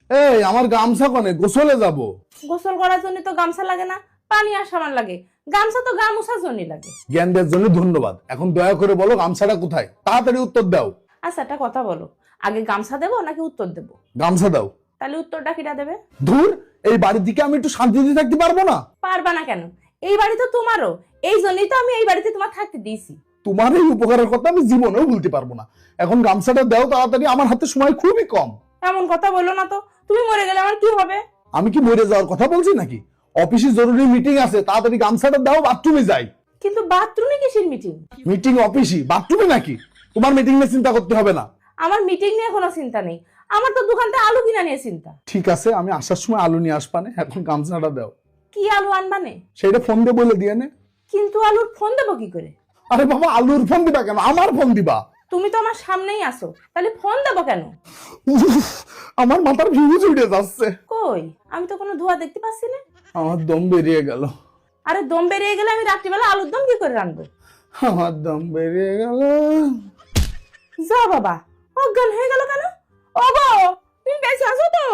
এই আমার গামছা কোনে, গোসলে যাব। গোসল করার জন্য তো গামছা লাগে না, পানি আর সাবান লাগে। গামছা তো গা মোছার জন্য লাগে। জ্ঞান দেওয়ার জন্য ধন্যবাদ। এখন দয়া করে বলো গামছাটা কোথায়, তাড়াতাড়ি উত্তর দাও। আচ্ছা একটা কথা বলো, আগে গামছা দেবো নাকি উত্তর দেবো? গামছা দাও। তাহলে উত্তরটা কিটা দেবে? ধুর, এই বাড়ির দিকে আমি একটু শান্তিতে থাকতে পারবো না? পারবা না কেন? এই বাড়ি তো তোমারও, এই জন্যই তো আমি এই বাড়িতে তোমার থাকতে দিয়েছি। তোমার এই উপকারের কথা আমি জীবনেও ভুলতে পারবো না। এখন গামছাটা দাও তাড়াতাড়ি, আমার হাতে সময় খুবই কম। এমন কথা বললো না তো, তুমি মরে গেলে আমার কি হবে? আমি কি মরে যাওয়ার কথা বলছি নাকি? অফিসে জরুরি মিটিং আছে, তাড়াতাড়ি গামছাটা দাও, বাথরুমে যাই। কিন্তু বাথরুমে কিসের মিটিং? মিটিং অফিসই, বাথরুমে নাকি? তোমার মিটিং নিয়ে চিন্তা করতে হবে না। আমার মিটিং নিয়ে কোনো চিন্তা নেই, আমার তো দোকানটা আলু কিনা নিয়ে চিন্তা। ঠিক আছে, আমি আসার সময় আলু নিয়ে আসবানে, এখন গামছাটা দাও। কি আলু আনবানে? সেইটা ফোন দিয়ে বলে দিয়ে নে। কিন্তু আলুর ফোন দেবো কি করে? আরে বাবা, আলুর ফোন দিবা কেন? আমার ফোন দিবা। তুমি তো আমার সামনেই আসো, তাহলে ফোন দেবো কেন? উফ, আমার মাথার ফিউজ উড়ে যাচ্ছে। কই, আমি তো কোনো ধোয়া দেখতে পাচ্ছি না। আমার দম বেরিয়ে গেল। আরে দম বেরিয়ে গেলে আমি রাত্রিবেলা আলুর দম কি করে রানবো? আমার দম বেরিয়ে গেল। যা বাবা, অজ্ঞান হয়ে গেল কেন? ওগো, তুমি বেঁচে আছো তো?